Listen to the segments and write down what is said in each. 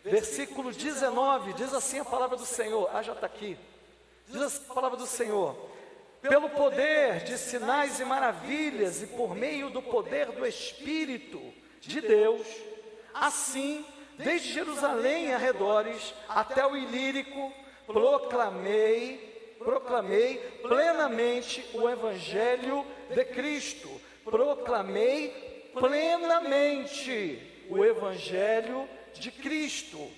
versículo 19, diz assim a palavra do Senhor. Já está aqui. Diz assim a palavra do Senhor: pelo poder de sinais e maravilhas e por meio do poder do Espírito de Deus, assim, desde Jerusalém e arredores até o Ilírico, proclamei plenamente o Evangelho de Cristo. Proclamei plenamente o Evangelho de Cristo.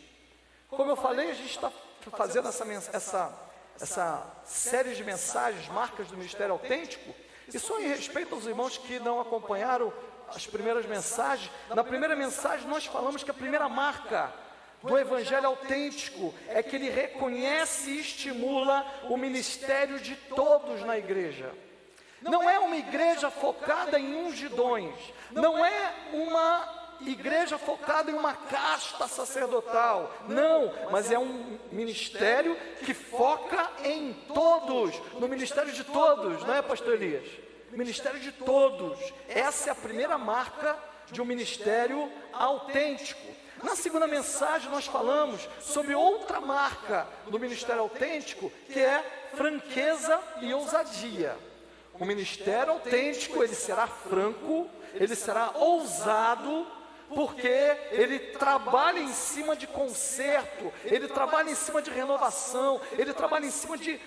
Como eu falei, a gente está fazendo essa série de mensagens, marcas do ministério autêntico, e só em respeito aos irmãos que não acompanharam as primeiras mensagens. Na primeira mensagem nós falamos que a primeira marca do evangelho autêntico é que ele reconhece e estimula o ministério de todos na igreja. Não é uma igreja focada em ungidões, não é uma igreja focada em uma casta sacerdotal, não, mas é um ministério que foca em todos, no ministério de todos, não é, pastor Elias? Ministério de todos. Essa é a primeira marca de um ministério autêntico. Na segunda mensagem nós falamos sobre outra marca do ministério autêntico, que é franqueza e ousadia. O ministério autêntico, ele será franco, ele será ousado, porque ele trabalha em cima de conserto, ele trabalha em cima de renovação, ele trabalha em cima de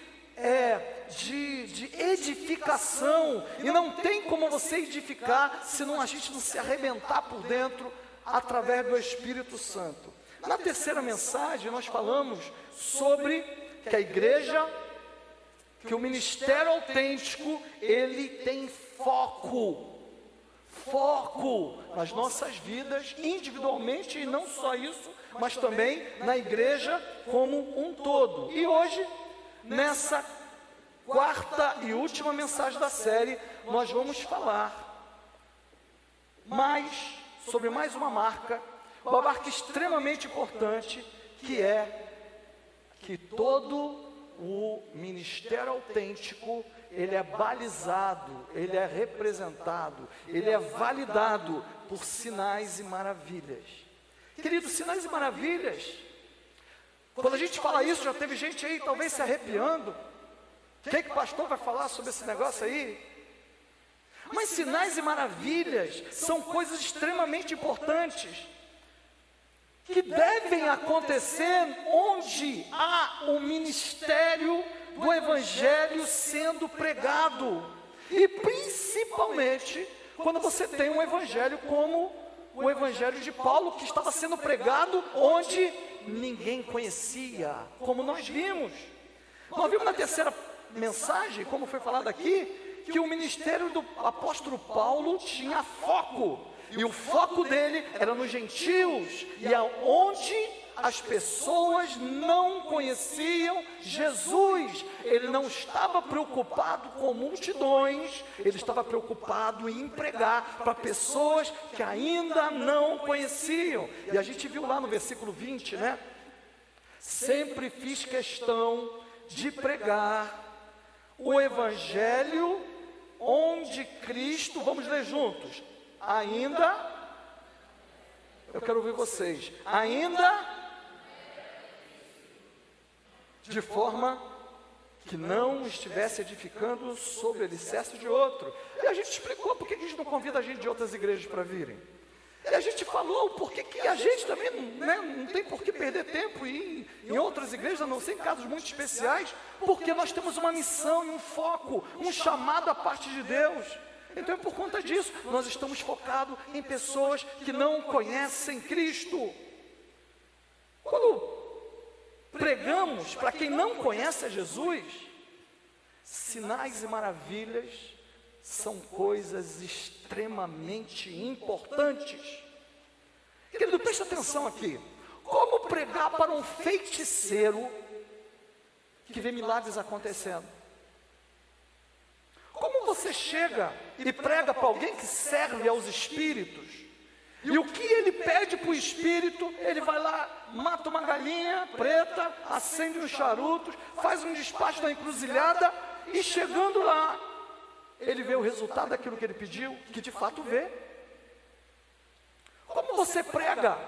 edificação. E não tem como você edificar se a gente não se arrebentar por dentro através do Espírito Santo. Na terceira mensagem nós falamos sobre que a igreja, que o ministério autêntico, ele tem foco nas nossas vidas, individualmente, e não só isso, mas também na igreja como um todo. E hoje, nessa quarta e última mensagem da série, nós vamos falar sobre mais uma marca extremamente importante, que é que todo o ministério autêntico, ele é balizado, ele é representado, ele é validado por sinais e maravilhas. Queridos, sinais e maravilhas, quando a gente fala isso, já teve gente aí talvez se arrepiando. O que o pastor vai falar sobre esse negócio aí? Mas sinais e maravilhas são coisas extremamente importantes, que devem acontecer onde há um ministério do evangelho sendo pregado, e principalmente quando você tem um evangelho como o evangelho de Paulo, que estava sendo pregado onde ninguém conhecia, como nós vimos na terceira mensagem, como foi falado aqui, que o ministério do apóstolo Paulo tinha foco, e o foco dele era nos gentios, e aonde as pessoas não conheciam Jesus. Ele não estava preocupado com multidões, ele estava preocupado em pregar para pessoas que ainda não conheciam. E a gente viu lá no versículo 20, né? Sempre fiz questão de pregar o evangelho onde Cristo, vamos ler juntos, eu quero ouvir vocês, de forma que não estivesse edificando sobre o alicerce de outro. E a gente explicou por que a gente não convida a gente de outras igrejas para virem. E a gente falou por que a gente também não tem por que perder tempo em outras igrejas, a não ser em casos muito especiais, porque nós temos uma missão e um foco, um chamado à parte de Deus. Então é por conta disso, nós estamos focados em pessoas que não conhecem Cristo. Quando pregamos para quem não conhece a Jesus, sinais e maravilhas são coisas extremamente importantes. Querido, preste atenção aqui. Como pregar para um feiticeiro que vê milagres acontecendo? Como você chega e prega para alguém que serve aos espíritos, e o que ele pede para o espírito, ele vai lá, mata uma galinha preta, acende uns charutos, faz um despacho da encruzilhada, e chegando lá, ele vê o resultado daquilo que ele pediu, que de fato vê. Como você prega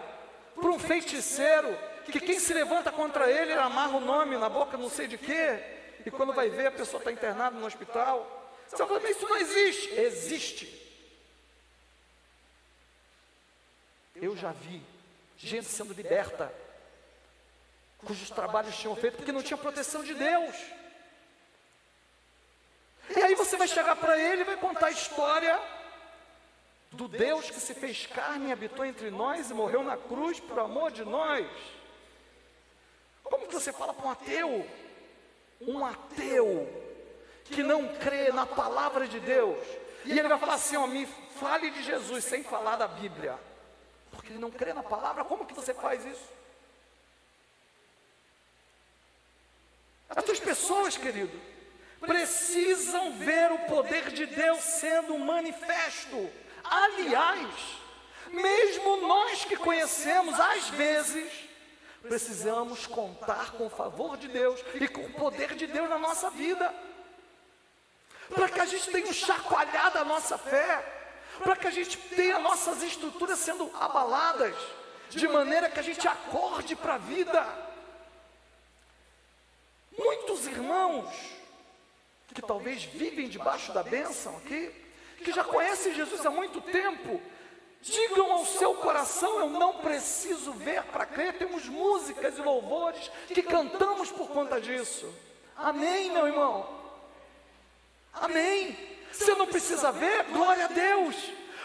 para um feiticeiro, que quem se levanta contra ele amarra o nome na boca não sei de quê, e quando vai ver a pessoa está internada no hospital. Você vai falar, mas isso não existe. Existe. Eu já vi gente sendo liberta, cujos trabalhos tinham feito porque não tinha proteção de Deus. E aí você vai chegar para ele e vai contar a história do Deus que se fez carne e habitou entre nós e morreu na cruz por amor de nós. Como que você fala para um ateu? Um ateu que não crê na palavra de Deus. E ele vai falar assim, ó, me fale de Jesus sem falar da Bíblia. Porque ele não crê na palavra. Como que você faz isso? As pessoas, querido, precisam ver o poder de Deus sendo manifesto. Aliás, mesmo nós que conhecemos, às vezes, precisamos contar com o favor de Deus e com o poder de Deus na nossa vida, para que a gente tenha chacoalhado a nossa fé, para que a gente tenha nossas estruturas sendo abaladas, de maneira que a gente acorde para a vida. Muitos irmãos que talvez vivem debaixo da bênção aqui, que já conhecem Jesus há muito tempo, digam ao seu coração, eu não preciso ver para crer. Temos músicas e louvores que cantamos por conta disso. Amém, meu irmão? Amém. Você não precisa ver, glória a Deus,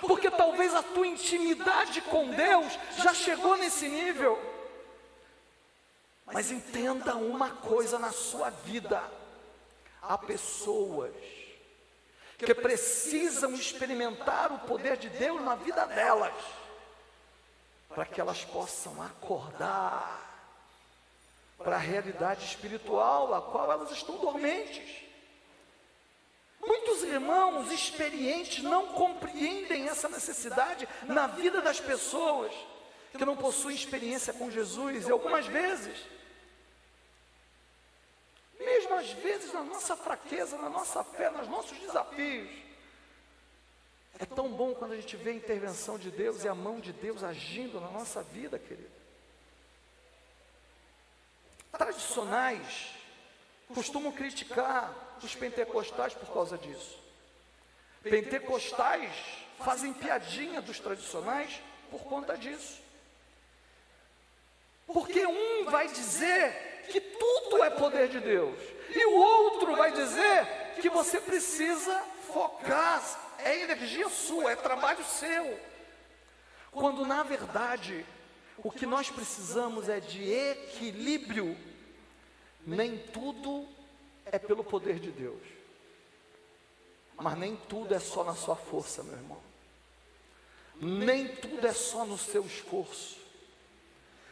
porque talvez a tua intimidade com Deus já chegou nesse nível. Mas entenda uma coisa na sua vida: há pessoas que precisam experimentar o poder de Deus na vida delas, para que elas possam acordar para a realidade espiritual, a qual elas estão dormentes. Muitos irmãos experientes não compreendem essa necessidade na vida das pessoas que não possuem experiência com Jesus, e algumas vezes, mesmo às vezes na nossa fraqueza, na nossa fé, nos nossos desafios, é tão bom quando a gente vê a intervenção de Deus e a mão de Deus agindo na nossa vida, querido. Tradicionais costumam criticar os pentecostais por causa disso. Pentecostais fazem piadinha dos tradicionais por conta disso. Porque um vai dizer que tudo é poder de Deus, e o outro vai dizer que você precisa focar, é energia sua, é trabalho seu. Quando na verdade, o que nós precisamos é de equilíbrio. Nem tudo é pelo poder de Deus, mas nem tudo é só na sua força, meu irmão. Nem tudo é só no seu esforço.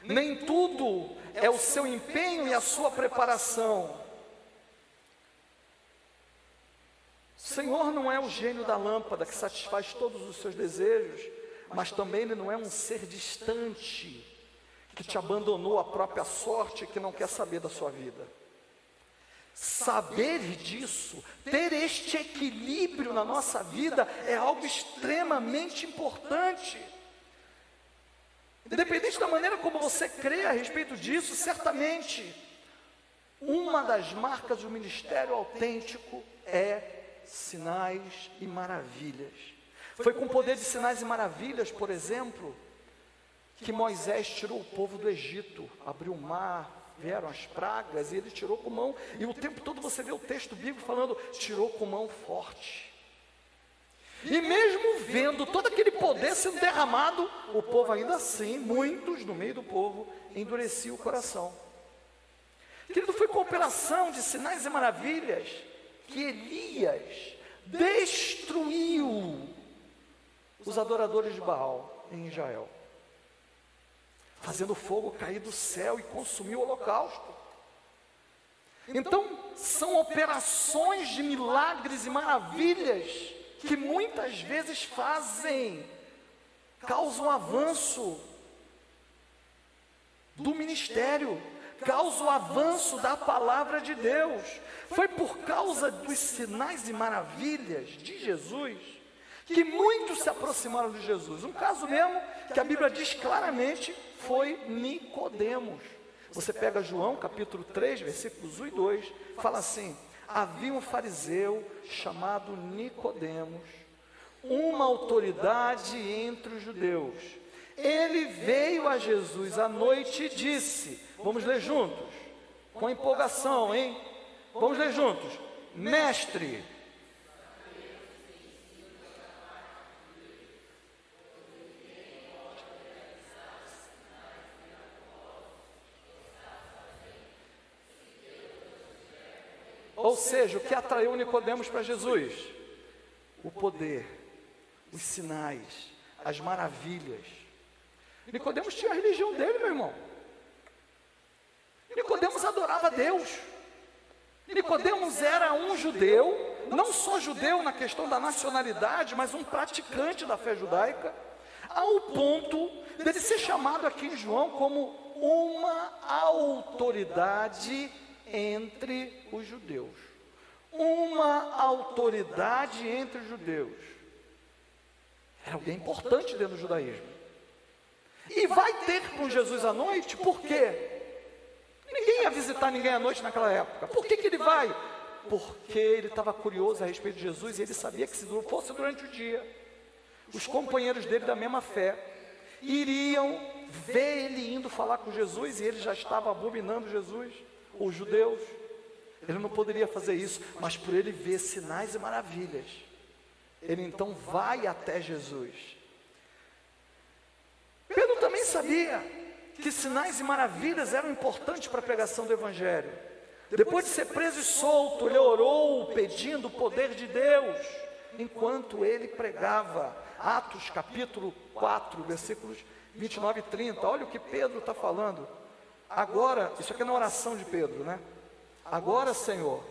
Nem tudo é o seu empenho e a sua preparação. O Senhor não é o gênio da lâmpada que satisfaz todos os seus desejos, mas também Ele não é um ser distante que te abandonou à própria sorte e que não quer saber da sua vida. Saber disso, ter este equilíbrio na nossa vida é algo extremamente importante. Independente da maneira como você crê a respeito disso, certamente uma das marcas do ministério autêntico é sinais e maravilhas. Foi com o poder de sinais e maravilhas, por exemplo, que Moisés tirou o povo do Egito, abriu o mar, vieram as pragas e ele tirou com mão, e o tempo todo você vê o texto bíblico falando, tirou com mão forte. E mesmo vendo todo aquele poder sendo derramado, o povo ainda assim, muitos no meio do povo, endureciam o coração. Querido, foi com a operação de sinais e maravilhas que Elias destruiu os adoradores de Baal em Israel, fazendo fogo cair do céu e consumir o holocausto. Então, são operações de milagres e maravilhas que muitas vezes causam avanço do ministério, causam avanço da palavra de Deus. Foi por causa dos sinais e maravilhas de Jesus que muitos se aproximaram de Jesus. Um caso mesmo que a Bíblia diz claramente foi Nicodemos. Você pega João capítulo 3, versículos 1 e 2, fala assim: havia um fariseu chamado Nicodemos, uma autoridade entre os judeus. Ele veio a Jesus à noite e disse, vamos ler juntos, com empolgação, hein? Vamos ler juntos. Mestre, ou seja, o que atraiu Nicodemos para Jesus? O poder, os sinais, as maravilhas. Nicodemos tinha a religião dele, meu irmão. Nicodemos adorava Deus. Nicodemos era um judeu, não só judeu na questão da nacionalidade, mas um praticante da fé judaica, ao ponto dele ser chamado aqui em João como uma autoridade entre os judeus. Uma autoridade entre os judeus. Era alguém importante dentro do judaísmo. E vai ter com Jesus à noite, por quê? Ninguém ia visitar ninguém à noite naquela época. Por que ele vai? Porque ele estava curioso a respeito de Jesus e ele sabia que se fosse durante o dia, os companheiros dele da mesma fé iriam ver ele indo falar com Jesus e ele já estava abominando Jesus, os judeus. Ele não poderia fazer isso, mas por ele ver sinais e maravilhas, ele então vai até Jesus. Pedro também sabia que sinais e maravilhas eram importantes para a pregação do Evangelho. Depois de ser preso e solto, ele orou pedindo o poder de Deus, enquanto ele pregava. Atos capítulo 4, versículos 29 e 30, olha o que Pedro está falando. Agora, isso aqui é na oração de Pedro, né? Agora, Senhor,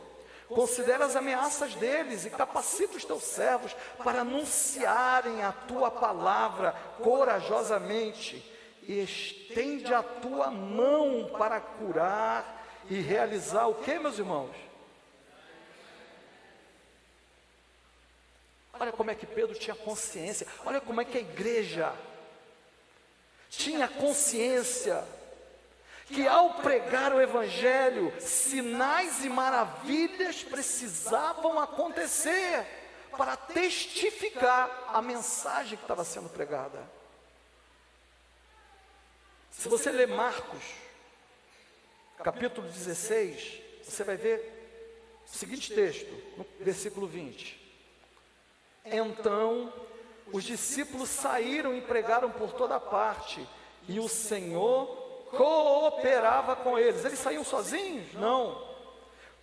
considera as ameaças deles e capacita os teus servos para anunciarem a tua palavra corajosamente e estende a tua mão para curar e realizar o que, meus irmãos? Olha como é que Pedro tinha consciência, olha como é que a igreja tinha consciência que ao pregar o Evangelho, sinais e maravilhas precisavam acontecer para testificar a mensagem que estava sendo pregada. Se você ler Marcos, capítulo 16, você vai ver o seguinte texto, no versículo 20. Então, os discípulos saíram e pregaram por toda parte, e o Senhor cooperava com eles. Eles saíam sozinhos? Não.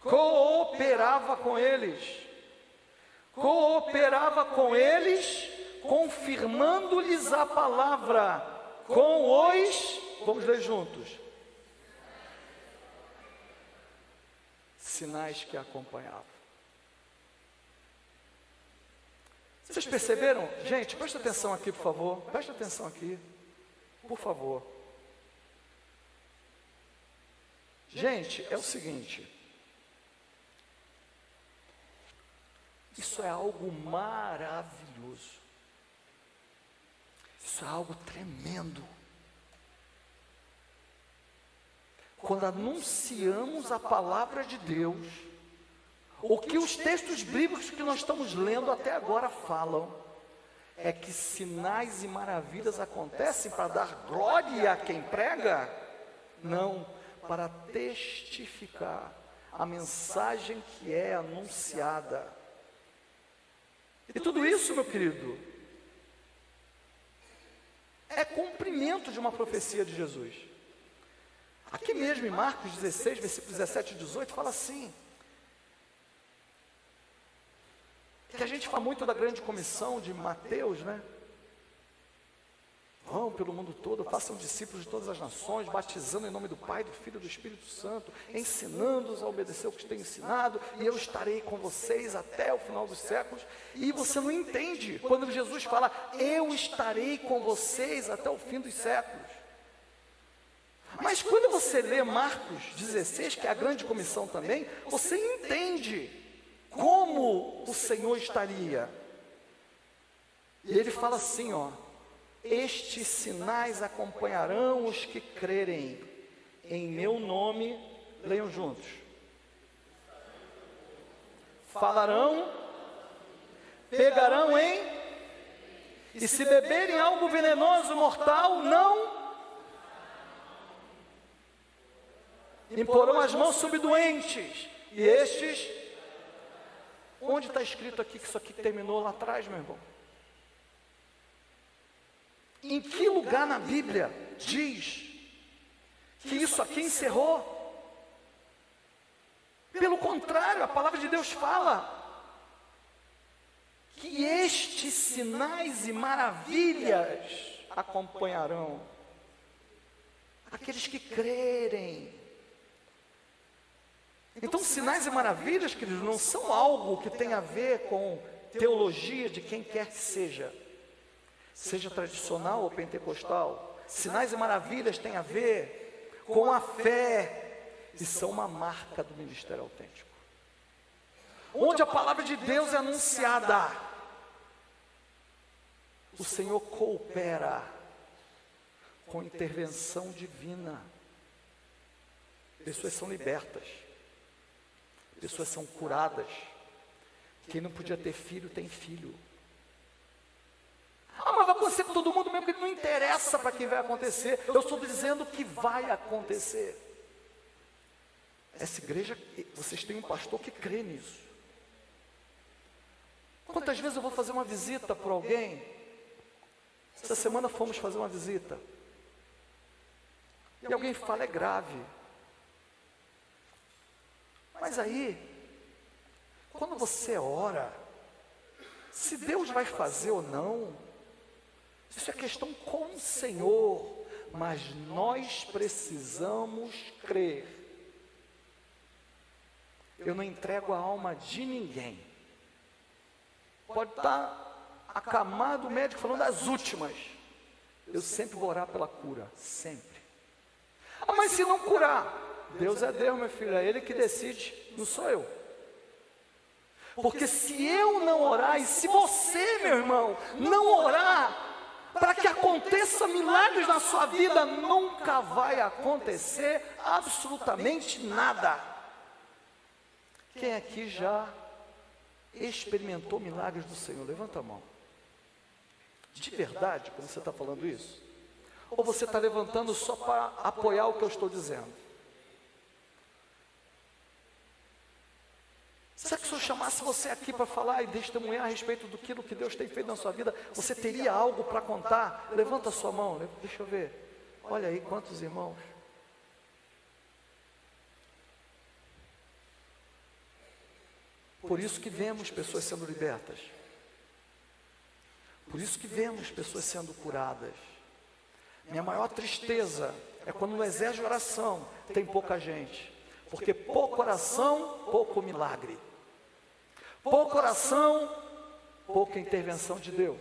Cooperava com eles. Cooperava com eles, confirmando-lhes a palavra com os, vamos ler juntos, sinais que acompanhavam. Vocês perceberam? Gente, presta atenção aqui, por favor. Presta atenção aqui, por favor. Gente, é o seguinte. Isso é algo maravilhoso. Isso é algo tremendo. Quando anunciamos a palavra de Deus, o que os textos bíblicos que nós estamos lendo até agora falam, é que sinais e maravilhas acontecem para dar glória a quem prega? Não, para testificar a mensagem que é anunciada. E tudo isso, meu querido, é cumprimento de uma profecia de Jesus. Aqui mesmo em Marcos 16, versículos 17 e 18, fala assim, que a gente fala muito da grande comissão de Mateus, né? Vão pelo mundo todo, façam discípulos de todas as nações, batizando em nome do Pai, do Filho e do Espírito Santo, ensinando-os a obedecer o que tem ensinado, e eu estarei com vocês até o final dos séculos. E você não entende quando Jesus fala, eu estarei com vocês até o fim dos séculos. Mas quando você lê Marcos 16, que é a grande comissão também, você entende como o Senhor estaria. E ele fala assim, ó: estes sinais acompanharão os que crerem em meu nome. Leiam juntos. Falarão, pegarão e se beberem algo venenoso, mortal, não imporão as mãos sobre doentes, e estes, onde está escrito aqui que isso aqui terminou lá atrás, meu irmão? Em que lugar na Bíblia diz que isso aqui encerrou? Pelo contrário, a palavra de Deus fala que estes sinais e maravilhas acompanharão aqueles que crerem. Então, sinais e maravilhas, queridos, não são algo que tem a ver com teologia de quem quer que seja tradicional ou pentecostal. Sinais e maravilhas têm a ver com a fé e são uma marca do ministério autêntico, onde a palavra de Deus é anunciada. O Senhor coopera com intervenção divina. Pessoas são libertas, pessoas são curadas. Quem não podia ter filho, tem filho. Ah, mas vai acontecer com todo mundo mesmo, que não interessa para quem vai acontecer. Eu estou dizendo que vai acontecer. Essa igreja, vocês têm um pastor que crê nisso. Quantas vezes eu vou fazer uma visita para alguém? Essa semana fomos fazer uma visita. E alguém fala, é grave. Mas aí, quando você ora, se Deus vai fazer ou não, isso é questão com o Senhor. Mas nós precisamos crer. Eu não entrego a alma de ninguém. Pode estar acamado o médico falando das últimas. Eu sempre vou orar pela cura, sempre. Ah, mas se não curar, Deus é Deus, meu filho, é Ele que decide, não sou eu. Porque se eu não orar, e se você, meu irmão, não orar, para que aconteça milagres na sua vida, nunca vai acontecer absolutamente nada. Quem aqui já experimentou milagres do Senhor? Levanta a mão. De verdade, quando você está falando isso? Ou você está levantando só para apoiar o que eu estou dizendo? Será que se eu chamasse você aqui para falar e testemunhar a respeito do que Deus tem feito na sua vida, você teria algo para contar? Levanta a sua mão, deixa eu ver. Olha aí quantos irmãos. Por isso que vemos pessoas sendo libertas. Por isso que vemos pessoas sendo curadas. Minha maior tristeza é quando no exército de oração tem pouca gente. Porque pouca oração, pouco milagre. Pouca oração, pouca intervenção de Deus.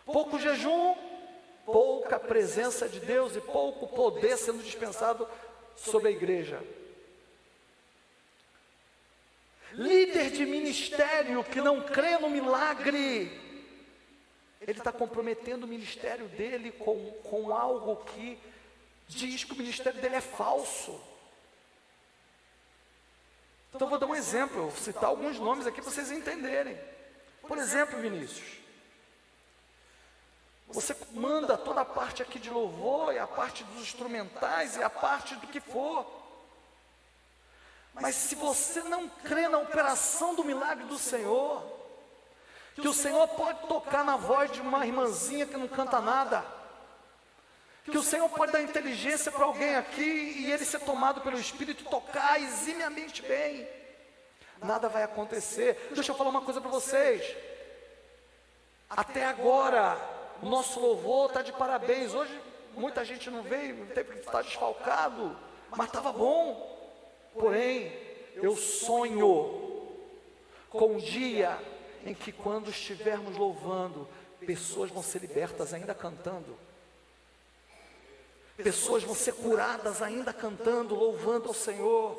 Pouco jejum, pouca presença de Deus e pouco poder sendo dispensado sobre a igreja. Líder de ministério que não crê no milagre, ele está comprometendo o ministério dele com algo que diz que o ministério dele é falso. Então vou dar um exemplo, vou citar alguns nomes aqui para vocês entenderem. Por exemplo, Vinícius, você manda toda a parte aqui de louvor, e a parte dos instrumentais, e a parte do que for. Mas se você não crê na operação do milagre do Senhor, que o Senhor pode tocar na voz de uma irmãzinha que não canta nada, que o Senhor pode dar inteligência para alguém aqui e ele ser tomado pelo Espírito e tocar eximiamente bem, nada vai acontecer. Deixa eu falar uma coisa para vocês. Até agora, o nosso louvor está de parabéns. Hoje muita gente não veio, teve que estar desfalcado, mas estava bom. Porém, eu sonho com um dia em que, quando estivermos louvando, pessoas vão ser libertas ainda cantando. Pessoas vão ser curadas ainda cantando, louvando ao Senhor.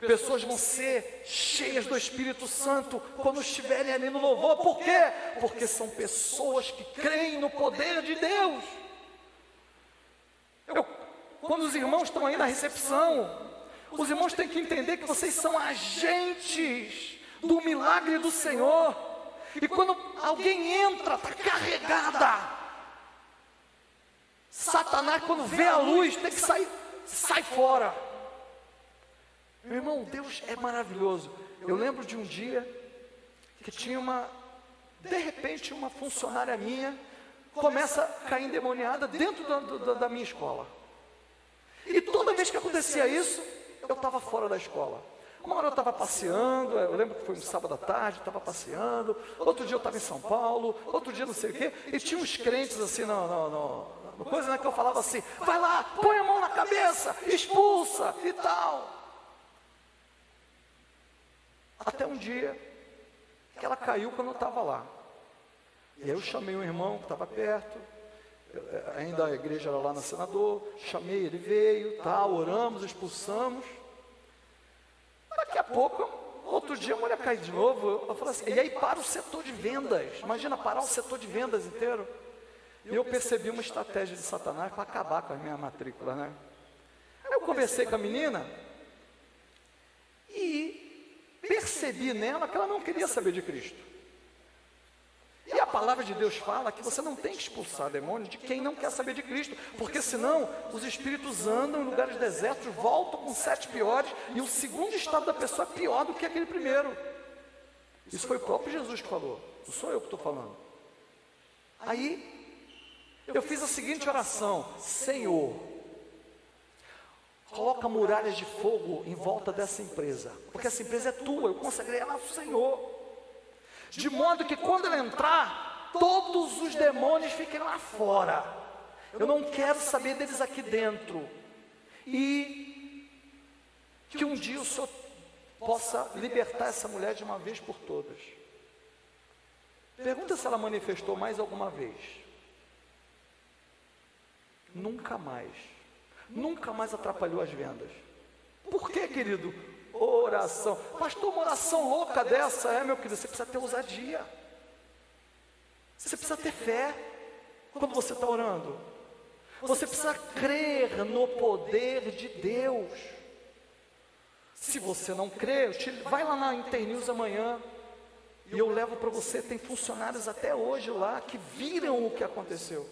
Pessoas vão ser cheias do Espírito Santo quando estiverem ali no louvor. Por quê? Porque são pessoas que creem no poder de Deus. Quando os irmãos estão aí na recepção, os irmãos têm que entender que vocês são agentes do milagre do Senhor. E quando alguém entra, está carregada. Satanás, quando vê a luz, tem que sai fora. Meu irmão, Deus é maravilhoso. Eu lembro de um dia que tinha de repente, uma funcionária minha começa a cair endemoniada dentro da minha escola. E toda vez que acontecia isso, eu estava fora da escola. Uma hora eu estava passeando, eu lembro que foi um sábado à tarde, estava passeando. Outro dia eu estava em São Paulo, outro dia não sei o quê. E tinha uns crentes assim, coisa, né, que eu falava assim, vai lá, põe a mão na cabeça, expulsa e tal. Até um dia que ela caiu quando eu estava lá. E aí eu chamei um irmão que estava perto, ainda a igreja era lá na Senador, chamei, ele veio, tal, oramos, expulsamos. Daqui a pouco, outro dia a mulher cai de novo, eu falei assim, e aí para o setor de vendas, imagina parar o setor de vendas inteiro. E eu percebi uma estratégia de Satanás para acabar com a minha matrícula, né? Aí eu conversei com a menina e percebi nela que ela não queria saber de Cristo. E a palavra de Deus fala que você não tem que expulsar demônios de quem não quer saber de Cristo, porque senão os espíritos andam em lugares desertos, voltam com 7 piores, e o segundo estado da pessoa é pior do que aquele primeiro. Isso foi o próprio Jesus que falou, não sou eu que estou falando. Aí eu fiz a seguinte oração: Senhor, coloca muralhas de fogo em volta dessa empresa, porque essa empresa é tua, eu consagrei ela ao Senhor, de modo que quando ela entrar, todos os demônios fiquem lá fora. Eu não quero saber deles aqui dentro. E que um dia o Senhor possa libertar essa mulher de uma vez por todas. Pergunta se ela manifestou mais alguma vez. Nunca mais. Nunca mais atrapalhou as vendas. Por quê, querido? Oração. Pastor, uma oração louca dessa, meu querido, você precisa ter ousadia. Você precisa ter fé quando você está orando. Você precisa crer no poder de Deus. Se você não crê, vai lá na Internews amanhã e eu levo para você. Tem funcionários até hoje lá que viram o que aconteceu.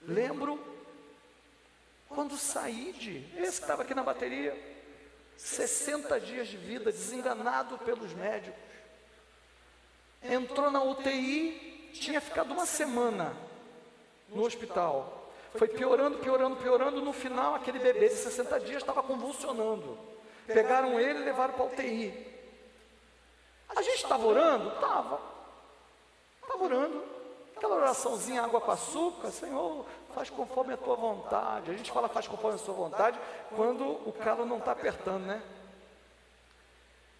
Lembro quando Saíde, esse que estava aqui na bateria, 60 dias de vida, desenganado pelos médicos, entrou na UTI, tinha ficado uma semana no hospital, foi piorando, no final aquele bebê de 60 dias estava convulsionando, pegaram ele e levaram para a UTI. A gente estava orando? Estava orando, aquela oraçãozinha água com açúcar, Senhor, faz conforme a tua vontade. A gente fala faz conforme a sua vontade quando o calo não está apertando, né?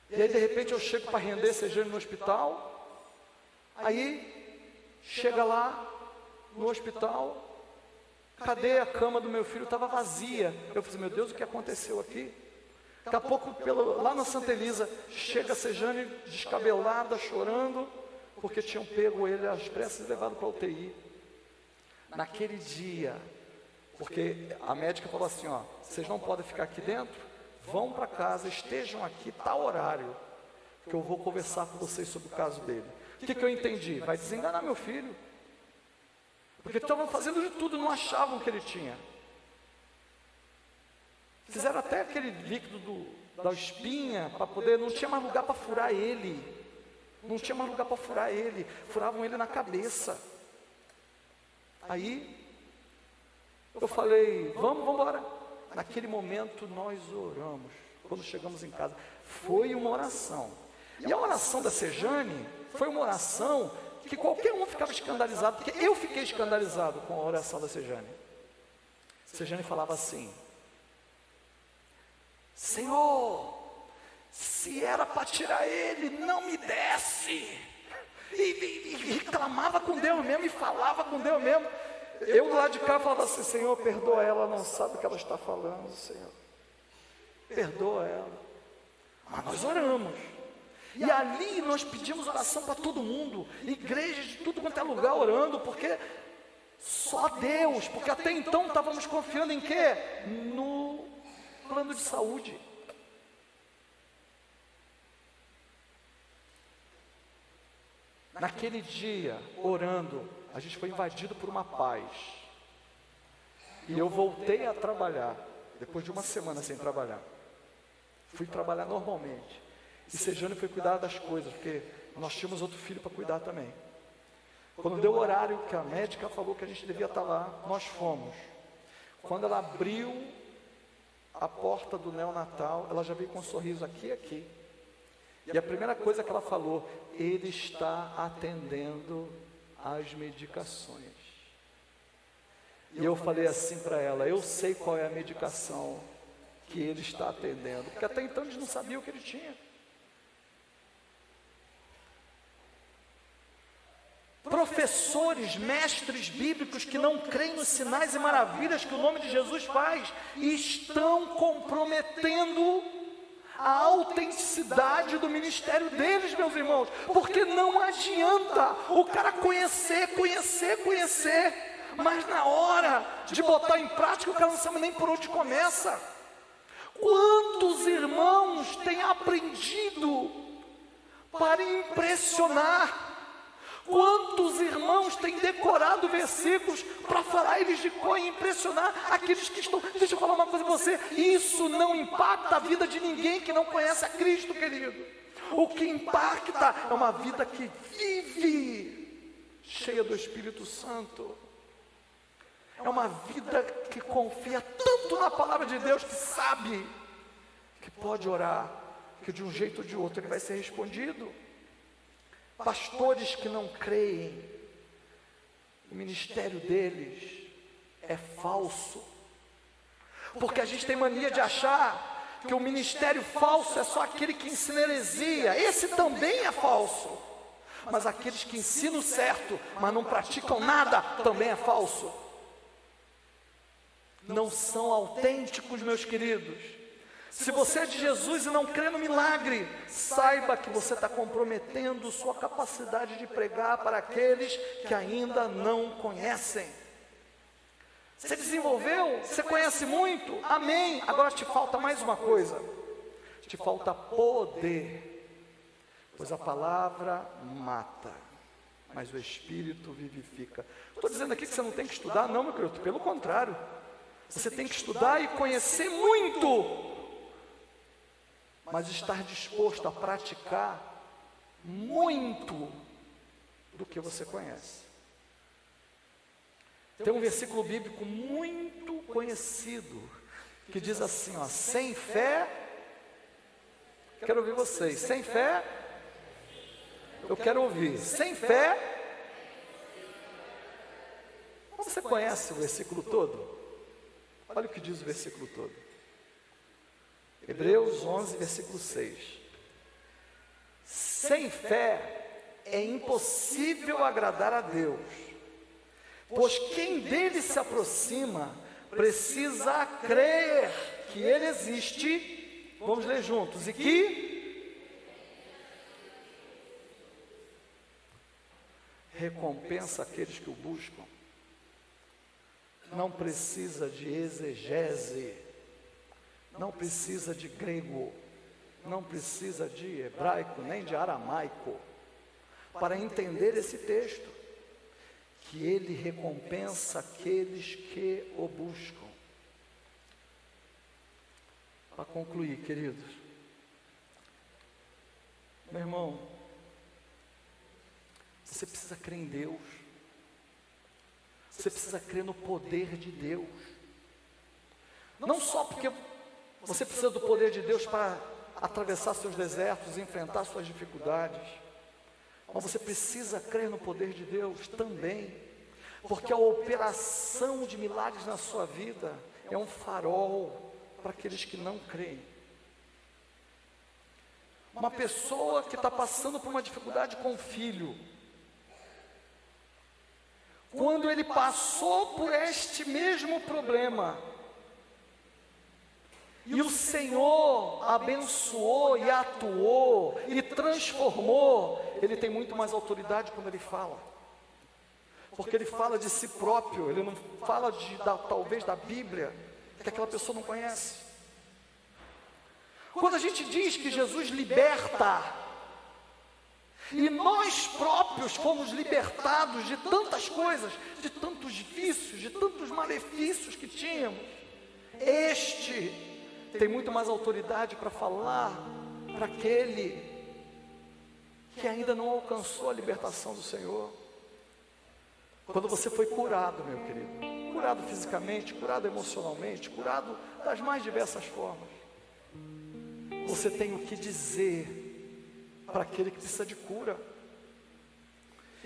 E aí de repente eu chego para render Sejane no hospital, aí chega lá no hospital, cadê a cama do meu filho? Estava vazia. Eu falei, meu Deus, o que aconteceu aqui? Daqui a pouco, lá na Santa Elisa, chega a Sejane descabelada, chorando, porque tinham pego ele às pressas e levado para a UTI. Naquele dia, porque a médica falou assim, ó, vocês não podem ficar aqui dentro, vão para casa, estejam aqui, tal horário, que eu vou conversar com vocês sobre o caso dele. O que eu entendi? Vai desenganar meu filho, porque estavam fazendo de tudo, não achavam que ele tinha. Fizeram até aquele líquido da espinha, para poder, não tinha mais lugar para furar ele, furavam ele na cabeça. Aí, eu falei, vamos embora. Naquele momento nós oramos, quando chegamos em casa, foi uma oração. E a oração da Sejane foi uma oração que qualquer um ficava escandalizado, porque eu fiquei escandalizado com a oração da Sejane. Sejane falava assim, Senhor, se era para tirar ele, não me desse. E reclamava com Deus mesmo, e falava com Deus mesmo. Eu do lado de cá falava assim: Senhor, perdoa ela, não sabe o que ela está falando, Senhor. Perdoa ela. Mas nós oramos. E ali nós pedimos oração para todo mundo, igrejas de tudo quanto é lugar orando, porque só Deus, porque até então estávamos confiando em quê? No plano de saúde. Naquele dia, orando, a gente foi invadido por uma paz. E eu voltei a trabalhar, depois de uma semana sem trabalhar. Fui trabalhar normalmente. E Sejane foi cuidar das coisas, porque nós tínhamos outro filho para cuidar também. Quando deu o horário que a médica falou que a gente devia estar lá, nós fomos. Quando ela abriu a porta do neonatal, ela já veio com um sorriso aqui e aqui. E a primeira coisa que ela falou: ele está atendendo às medicações. E eu falei assim para ela: eu sei qual é a medicação que ele está atendendo, porque até então eles não sabiam o que ele tinha. Professores, mestres bíblicos que não creem nos sinais e maravilhas que o nome de Jesus faz, estão comprometendo a autenticidade do ministério deles, meus irmãos, porque não adianta o cara conhecer, mas na hora de botar em prática o cara não sabe nem por onde começa. Quantos irmãos têm aprendido para impressionar? Quantos irmãos têm decorado versículos para falar eles de cor e impressionar aqueles que estão... Deixa eu falar uma coisa para você: isso não impacta a vida de ninguém que não conhece a Cristo, querido. O que impacta é uma vida que vive cheia do Espírito Santo. É uma vida que confia tanto na palavra de Deus, que sabe que pode orar, que de um jeito ou de outro ele vai ser respondido. Pastores que não creem, o ministério deles é falso, porque a gente tem mania de achar que o ministério falso é só aquele que ensina heresia. Esse também é falso, mas aqueles que ensinam certo, mas não praticam nada, também é falso. Não são autênticos, meus queridos. Se você é de Jesus e não crê no milagre, saiba que você está comprometendo sua capacidade de pregar para aqueles que ainda não conhecem. Você desenvolveu? Você conhece muito? Amém. Agora te falta mais uma coisa. Te falta poder. Pois a palavra mata, mas o Espírito vivifica. Estou dizendo aqui que você não tem que estudar, não, meu querido. Pelo contrário. Você tem que estudar e conhecer muito, mas estar disposto a praticar muito do que você conhece. Tem um versículo bíblico muito conhecido, que diz assim, ó: sem fé, quero ouvir vocês, sem fé, eu quero ouvir, sem fé, você conhece o versículo todo? Olha o que diz o versículo todo. Hebreus 11, versículo 6. Sem fé é impossível agradar a Deus, pois quem dele se aproxima precisa crer que ele existe. Vamos ler juntos. E que recompensa aqueles que o buscam. Não precisa de exegese, não precisa de grego, não precisa de hebraico, nem de aramaico, para entender esse texto, que ele recompensa aqueles que o buscam. Para concluir, queridos, meu irmão, você precisa crer em Deus. Você precisa crer no poder de Deus. Não só porque você precisa do poder de Deus para atravessar seus desertos, enfrentar suas dificuldades, mas você precisa crer no poder de Deus também, porque a operação de milagres na sua vida é um farol para aqueles que não creem. Uma pessoa que está passando por uma dificuldade com o filho, quando ele passou por este mesmo problema, e o Senhor abençoou e atuou e transformou, ele tem muito mais autoridade quando ele fala. Porque ele fala de si próprio, ele não fala talvez da Bíblia, que aquela pessoa não conhece. Quando a gente diz que Jesus liberta, e nós próprios fomos libertados de tantas coisas, de tantos vícios, de tantos malefícios que tínhamos, este tem muito mais autoridade para falar para aquele que ainda não alcançou a libertação do Senhor. Quando você foi curado, meu querido, curado fisicamente, curado emocionalmente, curado das mais diversas formas, você tem o que dizer para aquele que precisa de cura.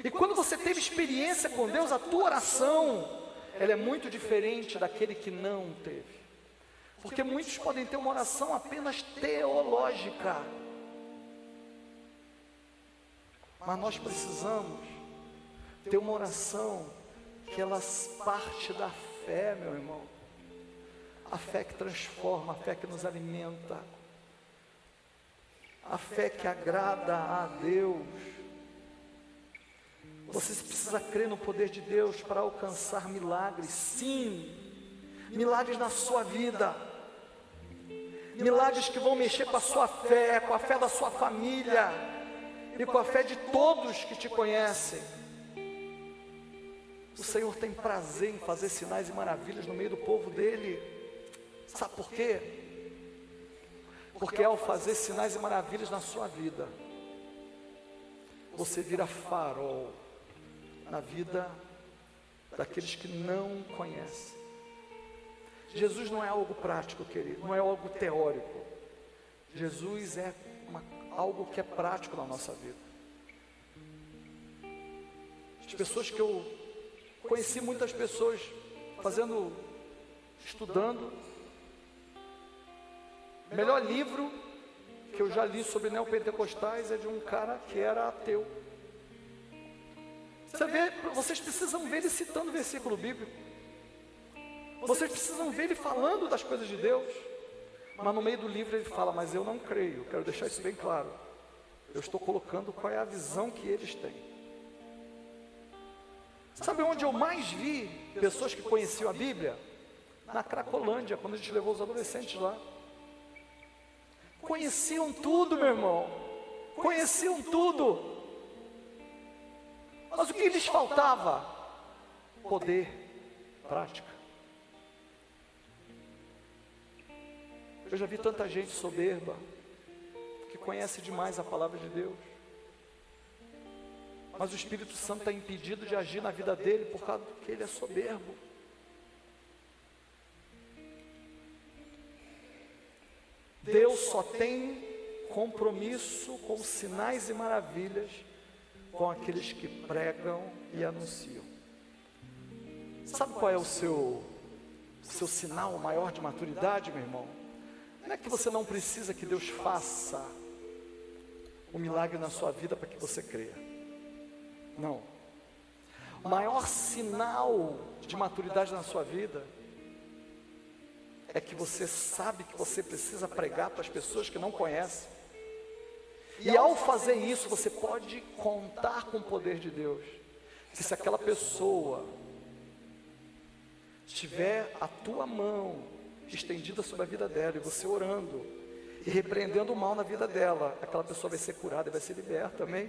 E quando você teve experiência com Deus, a tua oração, ela é muito diferente daquele que não teve. Porque muitos podem ter uma oração apenas teológica, mas nós precisamos ter uma oração que ela parte da fé, meu irmão. A fé que transforma, a fé que nos alimenta, a fé que agrada a Deus. Você precisa crer no poder de Deus para alcançar milagres, sim, milagres na sua vida. Milagres que vão mexer com a sua fé, com a fé da sua família e com a fé de todos que te conhecem. O Senhor tem prazer em fazer sinais e maravilhas no meio do povo dele. Sabe por quê? Porque ao fazer sinais e maravilhas na sua vida, você vira farol na vida daqueles que não conhecem. Jesus não é algo prático, querido, não é algo teórico. Jesus é algo que é prático na nossa vida. As pessoas que eu conheci, muitas pessoas estudando. O melhor livro que eu já li sobre neopentecostais é de um cara que era ateu. Vocês precisam ver ele citando versículo bíblico. Vocês precisam ver ele falando das coisas de Deus. Mas no meio do livro ele fala, mas eu não creio. Quero deixar isso bem claro. Eu estou colocando qual é a visão que eles têm. Sabe onde eu mais vi pessoas que conheciam a Bíblia? Na Cracolândia, quando a gente levou os adolescentes lá. Conheciam tudo, meu irmão. Conheciam tudo. Mas o que lhes faltava? Poder, prática. Eu já vi tanta gente soberba, que conhece demais a palavra de Deus, mas o Espírito Santo está impedido de agir na vida dele, por causa que ele é soberbo. Deus só tem compromisso com sinais e maravilhas com aqueles que pregam e anunciam. Sabe qual é o seu sinal maior de maturidade, meu irmão? Não é que você não precisa que Deus faça um milagre na sua vida para que você creia. Não. O maior sinal de maturidade na sua vida é que você sabe que você precisa pregar para as pessoas que não conhecem. E ao fazer isso, você pode contar com o poder de Deus. Que se aquela pessoa tiver a tua mão estendida sobre a vida dela, e você orando e repreendendo o mal na vida dela, aquela pessoa vai ser curada e vai ser liberta, amém?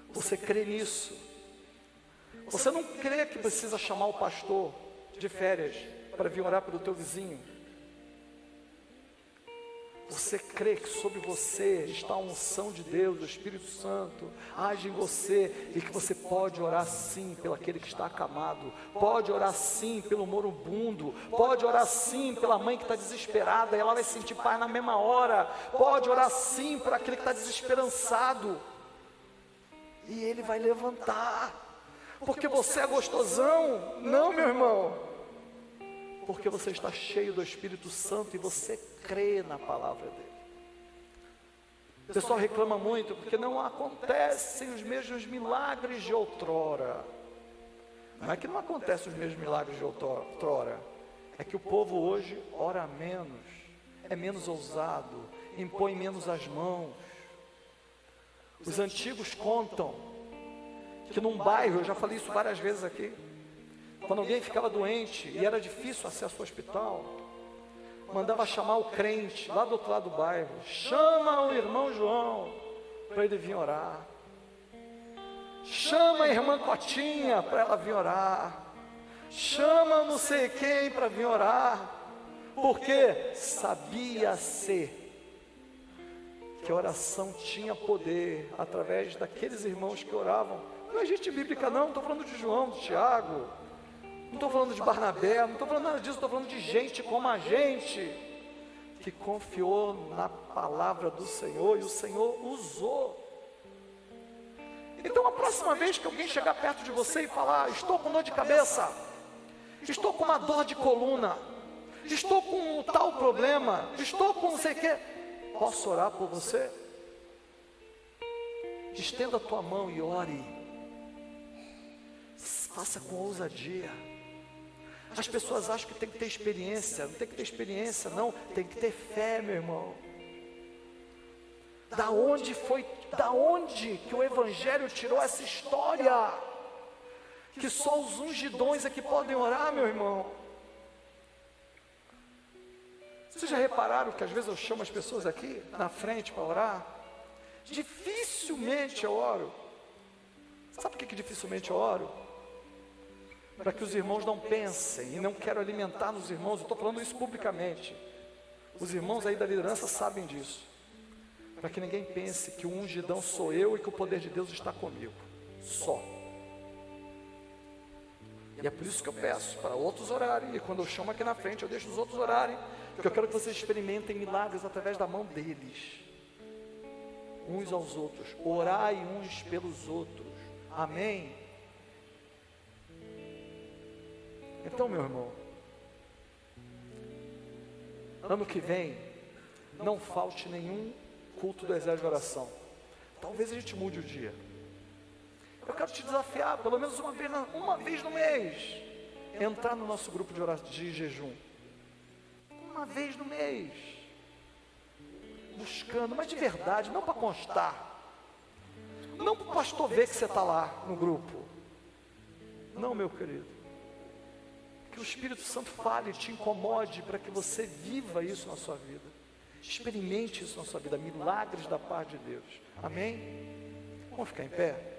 Você crê nisso? Você não crê que precisa chamar o pastor de férias para vir orar pelo teu vizinho? Você crê que sobre você está a unção de Deus, o Espírito Santo age em você, e que você pode orar sim pelo aquele que está acamado, pode orar sim pelo moribundo, pode orar sim pela mãe que está desesperada e ela vai sentir paz na mesma hora, pode orar sim por aquele que está desesperançado e ele vai levantar, porque você é gostosão? Não, meu irmão, porque você está cheio do Espírito Santo e você crê na palavra dele. O pessoal reclama muito porque não acontecem os mesmos milagres de outrora. Não é que não acontecem os mesmos milagres de outrora. É que o povo hoje ora menos, é menos ousado, impõe menos as mãos. Os antigos contam que num bairro, eu já falei isso várias vezes aqui, quando alguém ficava doente e era difícil acesso ao hospital, mandava chamar o crente lá do outro lado do bairro, chama o irmão João para ele vir orar, chama a irmã Cotinha para ela vir orar, chama não sei quem para vir orar, porque sabia-se que a oração tinha poder através daqueles irmãos que oravam. Não é gente bíblica não estou falando de João, de Tiago, não estou falando de Barnabé, não estou falando nada disso, estou falando de gente como a gente, que confiou na palavra do Senhor e o Senhor usou. Então a próxima vez que alguém chegar perto de você e falar, estou com dor de cabeça, estou com uma dor de coluna, estou com um tal problema, estou com não sei o que, posso orar por você? Estenda a tua mão e ore, faça com ousadia. As pessoas acham que tem que ter experiência, não tem que ter experiência não, tem que ter fé, meu irmão. Da onde que o Evangelho tirou essa história? Que só os ungidões é que podem orar, meu irmão. Vocês já repararam que às vezes eu chamo as pessoas aqui na frente para orar? Dificilmente eu oro. Sabe por que dificilmente eu oro? Para que os irmãos não pensem, e não quero alimentar nos irmãos, eu estou falando isso publicamente. Os irmãos aí da liderança sabem disso. Para que ninguém pense que o ungidão sou eu e que o poder de Deus está comigo. Só. E é por isso que eu peço para outros orarem, e quando eu chamo aqui na frente, eu deixo os outros orarem, porque eu quero que vocês experimentem milagres através da mão deles, uns aos outros. Orai uns pelos outros. Amém? Então, meu irmão, ano que vem, não falte nenhum culto do exército de oração. Talvez a gente mude o dia. Eu quero te desafiar, pelo menos uma vez no mês, entrar no nosso grupo de oração, de jejum. Uma vez no mês. Buscando, mas de verdade, não para constar. Não para o pastor ver que você está lá no grupo. Não, meu querido. Que o Espírito Santo fale e te incomode para que você viva isso na sua vida. Experimente isso na sua vida, milagres da paz de Deus. Amém? Vamos ficar em pé?